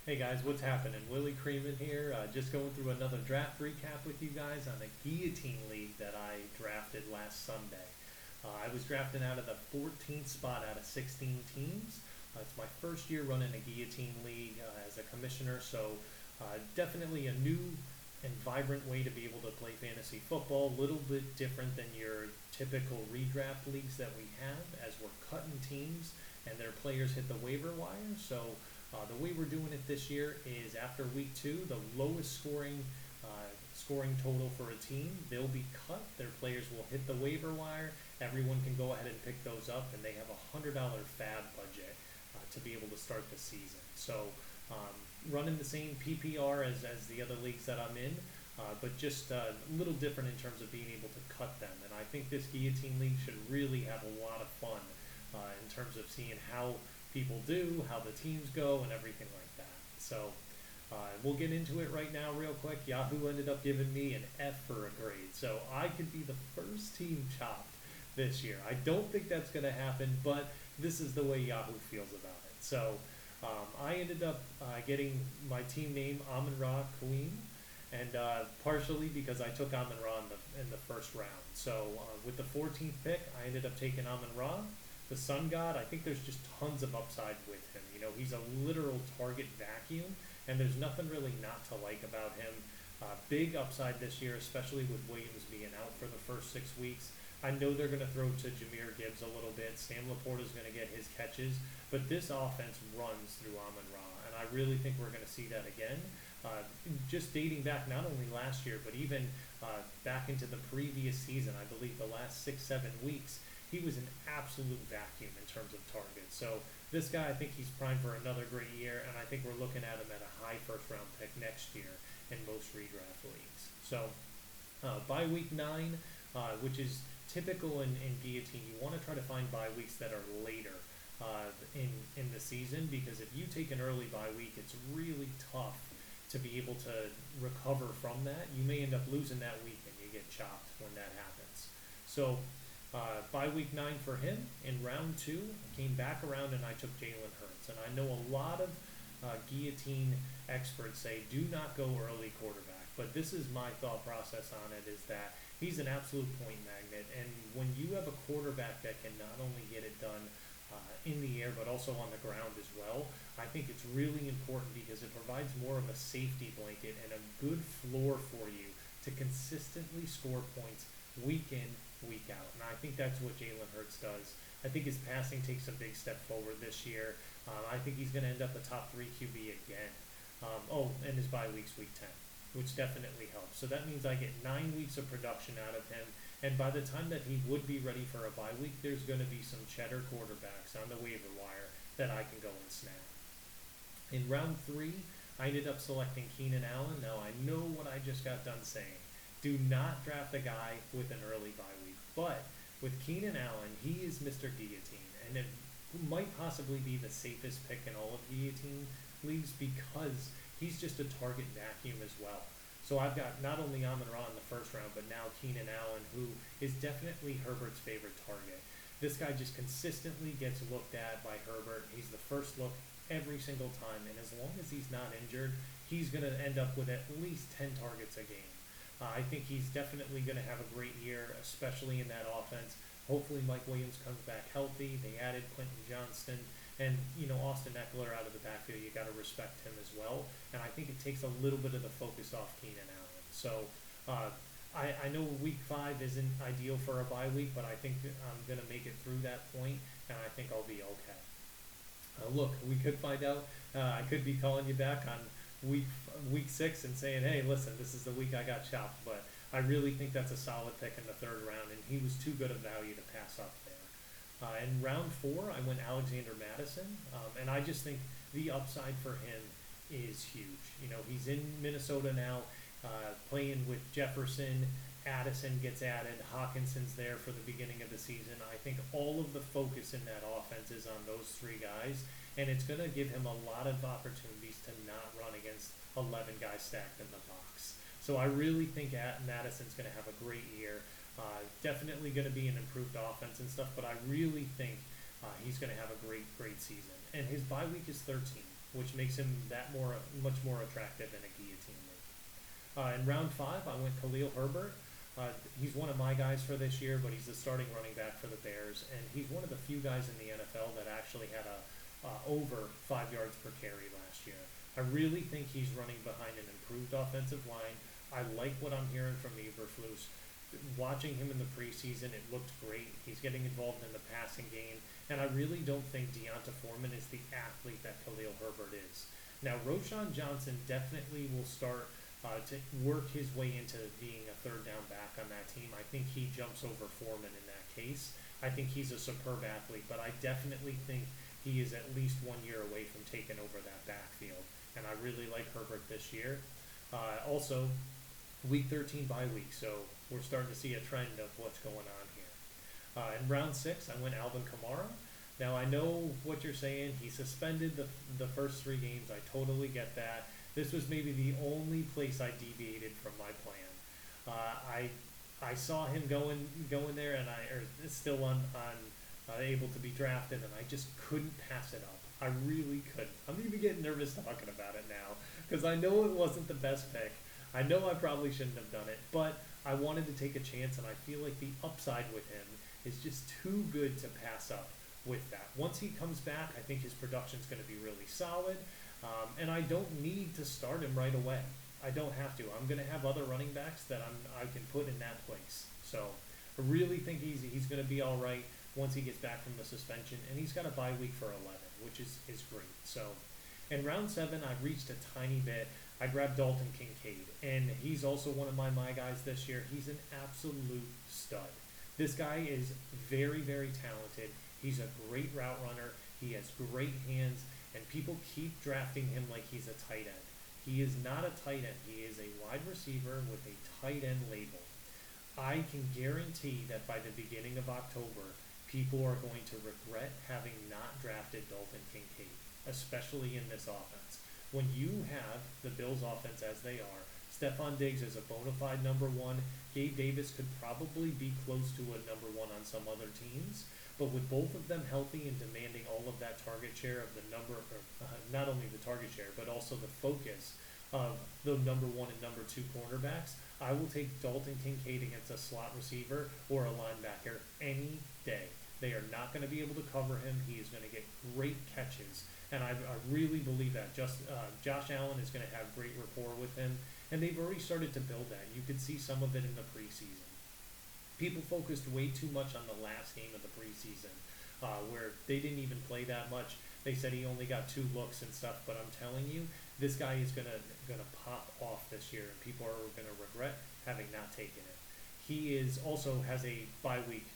Hey guys, what's happening? Willie Creeman here, just going through another draft recap with you guys on the Guillotine League that I drafted last Sunday. I was drafting out of the 14th spot out of 16 teams. It's my first year running a Guillotine League as a commissioner, so definitely a new and vibrant way to be able to play fantasy football. A little bit different than your typical redraft leagues that we have, as we're cutting teams and their players hit the waiver wire. So the way we're doing it this year is after week two, the lowest scoring total for a team, they'll be cut. Their players will hit the waiver wire. Everyone can go ahead and pick those up, and they have $100 fab budget to be able to start the season. So running the same PPR as the other leagues that I'm in, but just a little different in terms of being able to cut them. And I think this Guillotine League should really have a lot of fun in terms of seeing how people do, how the teams go, and everything like that. So we'll get into it right now real quick. Yahoo ended up giving me an F for a grade. So I could be the first team chopped this year. I don't think that's going to happen, but this is the way Yahoo feels about it. So I ended up getting my team name Amon Ra Queen, and partially because I took Amon Ra in the first round. So with the 14th pick, I ended up taking Amon Ra, the Sun God. I think there's just tons of upside with him. You know, he's a literal target vacuum, and there's nothing really not to like about him. Big upside this year, especially with Williams being out for the first 6 weeks. I know they're going to throw to Jameer Gibbs a little bit. Sam Laporta is going to get his catches, but this offense runs through Amon Ra, and I really think we're going to see that again. Just dating back not only last year, but even back into the previous season, I believe the last 6-7 weeks, he was an absolute vacuum in terms of targets. So this guy, I think he's primed for another great year, and I think we're looking at him at a high first-round pick next year in most redraft leagues. So by week 9, which is typical in Guillotine, you want to try to find bye weeks that are later in the season, because if you take an early bye week, it's really tough to be able to recover from that. You may end up losing that week and you get chopped when that happens. So by week 9 for him, in round 2, I came back around and I took Jalen Hurts. And I know a lot of Guillotine experts say do not go early quarterback, but this is my thought process on it, is that he's an absolute point magnet. And when you have a quarterback that can not only get it done in the air, but also on the ground as well, I think it's really important because it provides more of a safety blanket and a good floor for you to consistently score points week in, week out. And I think that's what Jalen Hurts does. I think his passing takes a big step forward this year. I think he's going to end up a top 3 QB again. And his bye week's week 10, which definitely helps. So that means I get 9 weeks of production out of him. And by the time that he would be ready for a bye week, there's going to be some cheddar quarterbacks on the waiver wire that I can go and snap. In round 3, I ended up selecting Keenan Allen. Now, I know what I just got done saying. Do not draft a guy with an early bye week. But with Keenan Allen, he is Mr. Guillotine. And it might possibly be the safest pick in all of Guillotine leagues because he's just a target vacuum as well. So I've got not only Amon Ra in the first round, but now Keenan Allen, who is definitely Herbert's favorite target. This guy just consistently gets looked at by Herbert. He's the first look every single time, and as long as he's not injured, he's going to end up with at least 10 targets a game. I think he's definitely going to have a great year, especially in that offense. Hopefully Mike Williams comes back healthy. They added Quentin Johnston. And, Austin Eckler out of the backfield, you got to respect him as well. And I think it takes a little bit of the focus off Keenan Allen. So I know week 5 isn't ideal for a bye week, but I think I'm going to make it through that point, and I think I'll be okay. Look, we could find out. I could be calling you back on week 6 and saying, hey, listen, this is the week I got chopped. But I really think that's a solid pick in the 3rd round, and he was too good a value to pass up there. In round 4, I went Alexander Madison, and I just think the upside for him is huge. He's in Minnesota now, playing with Jefferson. Addison gets added. Hawkinson's there for the beginning of the season. I think all of the focus in that offense is on those 3 guys, and it's going to give him a lot of opportunities to not run against 11 guys stacked in the box. So I really think Madison's going to have a great year. Definitely going to be an improved offense and stuff, but I really think he's going to have a great season. And his bye week is 13. which makes him much more attractive in a guillotine league. In round 5, I went Khalil Herbert. He's one of my guys for this year, but he's the starting running back for the Bears, and he's one of the few guys in the NFL that actually had over 5 yards per carry last year. I really think he's running behind an improved offensive line. I like what I'm hearing from Eberflus. Watching him in the preseason, it looked great. He's getting involved in the passing game, and I really don't think Deonta Foreman is the athlete that Khalil Herbert is. Now, Roschon Johnson definitely will start to work his way into being a third down back on that team. I think he jumps over Foreman in that case. I think he's a superb athlete, but I definitely think he is at least 1 year away from taking over that backfield. And I really like Herbert this year. Also, week 13 bye week, so we're starting to see a trend of what's going on here. In round 6, I went Alvin Kamara. Now, I know what you're saying. He suspended the first 3 games. I totally get that. This was maybe the only place I deviated from my plan. I saw him going there, and still able to be drafted, and I just couldn't pass it up. I really couldn't. I'm even getting nervous talking about it now because I know it wasn't the best pick. I know I probably shouldn't have done it, but I wanted to take a chance, and I feel like the upside with him is just too good to pass up with that. Once he comes back, I think his production is going to be really solid. And I don't need to start him right away. I don't have to. I'm going to have other running backs that I can put in that place. So I really think he's going to be all right once he gets back from the suspension. And he's got a bye week for 11, which is great. So in round 7, I reached a tiny bit. I grabbed Dalton Kincaid, and he's also one of my guys this year. He's an absolute stud. This guy is very, very talented. He's a great route runner. He has great hands. And people keep drafting him like he's a tight end. He is not a tight end. He is a wide receiver with a tight end label. I can guarantee that by the beginning of October, people are going to regret having not drafted Dalton Kincaid, especially in this offense. When you have the Bills' offense as they are, Stephon Diggs is a bona fide number 1. Gabe Davis could probably be close to a number 1 on some other teams. But with both of them healthy and demanding all of that target share of the not only the target share, but also the focus of the number 1 and number 2 cornerbacks, I will take Dalton Kincaid against a slot receiver or a linebacker any day. They are not going to be able to cover him. He is going to get great catches. And I really believe that. Josh Allen is going to have great rapport with him. And they've already started to build that. You could see some of it in the preseason. People focused way too much on the last game of the preseason, where they didn't even play that much. They said he only got 2 looks and stuff, but I'm telling you, this guy is gonna pop off this year, and people are gonna regret having not taken it. He also has a bye week,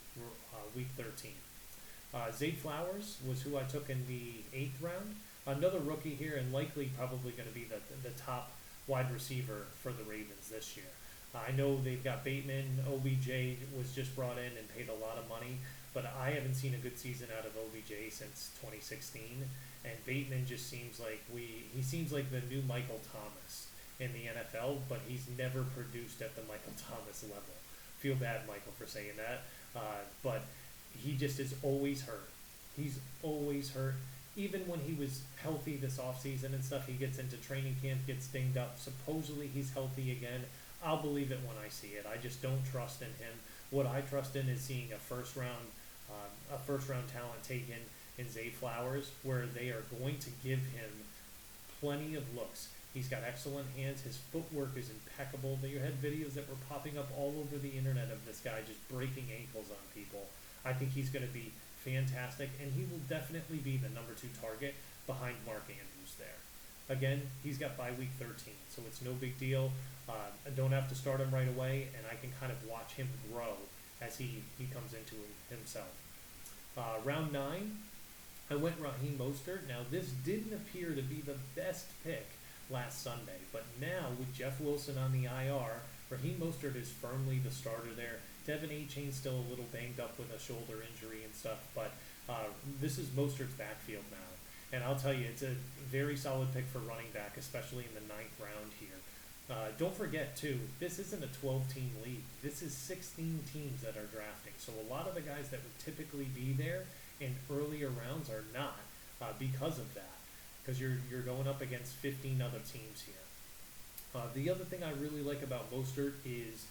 week 13. Zay Flowers was who I took in the 8th round. Another rookie here, and likely probably going to be the top wide receiver for the Ravens this year. I know they've got Bateman. OBJ was just brought in and paid a lot of money, but I haven't seen a good season out of OBJ since 2016. And Bateman just seems like he seems like the new Michael Thomas in the NFL, but he's never produced at the Michael Thomas level. Feel bad, Michael, for saying that, but he just is always hurt. He's always hurt. Even when he was healthy this offseason and stuff, he gets into training camp, gets dinged up. Supposedly he's healthy again. I'll believe it when I see it. I just don't trust in him. What I trust in is seeing a first round talent taken in Zay Flowers, where they are going to give him plenty of looks. He's got excellent hands. His footwork is impeccable. You had videos that were popping up all over the internet of this guy just breaking ankles on people. I think he's going to be fantastic, and he will definitely be the number 2 target behind Mark Andrews there. Again, he's got bye week 13, so it's no big deal. I don't have to start him right away, and I can kind of watch him grow as he comes into himself. Round 9, I went Raheem Mostert. Now, this didn't appear to be the best pick last Sunday, but now with Jeff Wilson on the IR, Raheem Mostert is firmly the starter there. Devin A-Chain's still a little banged up with a shoulder injury and stuff, but this is Mostert's backfield now. And I'll tell you, it's a very solid pick for running back, especially in the 9th round here. Don't forget, too, this isn't a 12-team league. This is 16 teams that are drafting. So a lot of the guys that would typically be there in earlier rounds are not because of that. because you're going up against 15 other teams here. The other thing I really like about Mostert is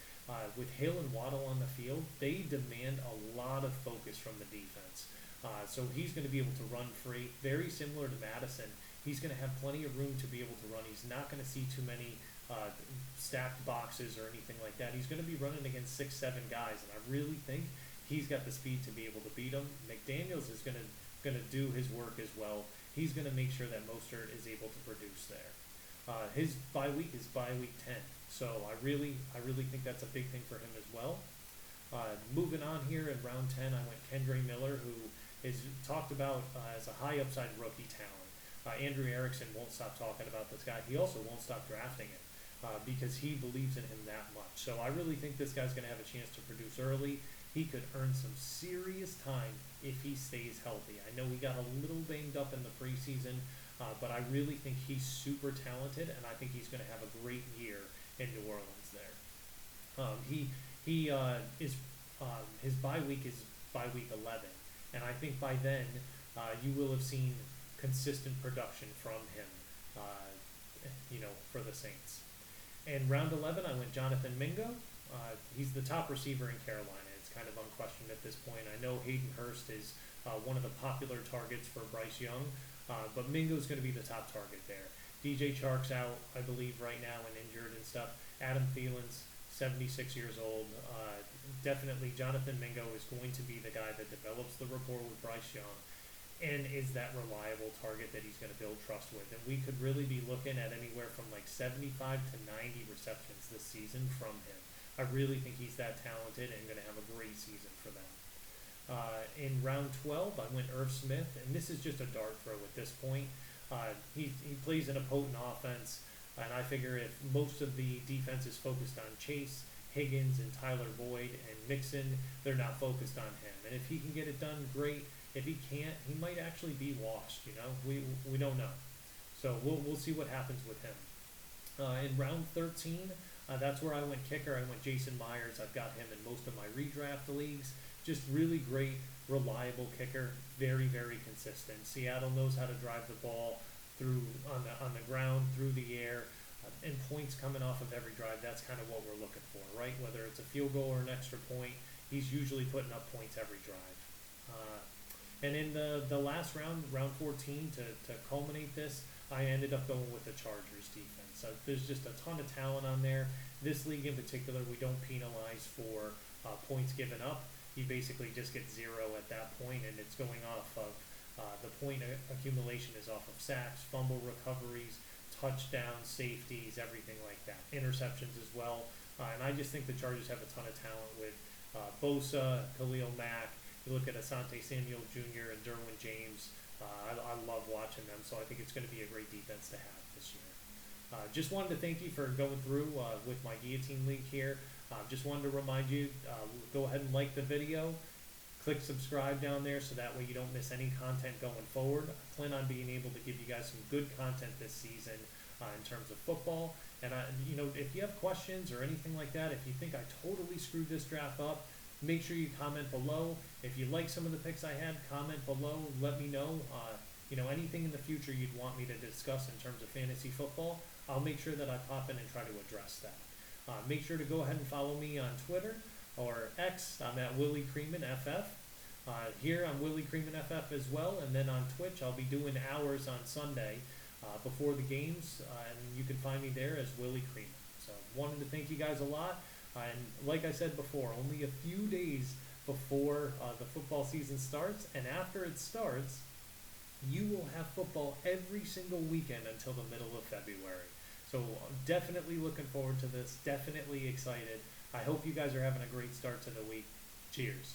with Hill and Waddle on the field, they demand a lot of focus from the defense. So he's going to be able to run free, very similar to Madison. He's going to have plenty of room to be able to run. He's not going to see too many stacked boxes or anything like that. He's going to be running against 6-7 guys, and I really think he's got the speed to be able to beat him. McDaniels is going to do his work as well. He's going to make sure that Mostert is able to produce there. His bye week is bye week 10, so I really think that's a big thing for him as well. Moving on here in round 10, I went Kendre Miller, who is talked about as a high upside rookie talent. Andrew Erickson won't stop talking about this guy. He also won't stop drafting him because he believes in him that much. So I really think this guy's going to have a chance to produce early. He could earn some serious time if he stays healthy. I know he got a little banged up in the preseason, but I really think he's super talented, and I think he's going to have a great year in New Orleans there. His bye week is bye week 11, and I think by then you will have seen consistent production from him, for the Saints. In round 11, I went Jonathan Mingo. He's the top receiver in Carolina. It's kind of unquestioned at this point. I know Hayden Hurst is one of the popular targets for Bryce Young, but Mingo's going to be the top target there. DJ Chark's out, I believe, right now and injured and stuff. Adam Thielen's 76 years old. Definitely Jonathan Mingo is going to be the guy that develops the rapport with Bryce Young and is that reliable target that he's going to build trust with. And we could really be looking at anywhere from like 75 to 90 receptions this season from him. I really think he's that talented and going to have a great season for them. In round 12, I went Irv Smith, and this is just a dart throw at this point. He plays in a potent offense, and I figure if most of the defense is focused on Chase, Higgins, and Tyler Boyd, and Mixon, they're not focused on him. And if he can get it done, great. If he can't, he might actually be washed, We don't know. So we'll see what happens with him. In round 13, that's where I went kicker. I went Jason Myers. I've got him in most of my redraft leagues. Just really great, reliable kicker. Very, very consistent. Seattle knows how to drive the ball through on the ground, through the air, and points coming off of every drive. That's kind of what we're looking for, right? Whether it's a field goal or an extra point, he's usually putting up points every drive. And in the last round, round 14, to culminate this, I ended up going with the Chargers defense. There's just a ton of talent on there. This league in particular, we don't penalize for points given up. You basically just get 0 at that point, and it's going off of the point accumulation is off of sacks, fumble recoveries, touchdowns, safeties, everything like that. Interceptions as well. And I just think the Chargers have a ton of talent with Bosa, Khalil Mack. You look at Asante Samuel Jr. and Derwin James. I love watching them, so I think it's going to be a great defense to have this year. Just wanted to thank you for going through with my Guillotine League here. Just wanted to remind you, go ahead and like the video. Click subscribe down there so that way you don't miss any content going forward. I plan on being able to give you guys some good content this season in terms of football. And, if you have questions or anything like that, if you think I totally screwed this draft up, make sure you comment below. If you like some of the picks I had, comment below. Let me know. Anything in the future you'd want me to discuss in terms of fantasy football, I'll make sure that I pop in and try to address that. Make sure to go ahead and follow me on Twitter or X. I'm at Willie Creeman FF. Here I'm Willie Creeman FF as well, and then on Twitch I'll be doing hours on Sunday before the games, and you can find me there as Willie Creeman. So wanted to thank you guys a lot. And like I said before, only a few days before the football season starts, and after it starts, you will have football every single weekend until the middle of February. So definitely looking forward to this, definitely excited. I hope you guys are having a great start to the week. Cheers.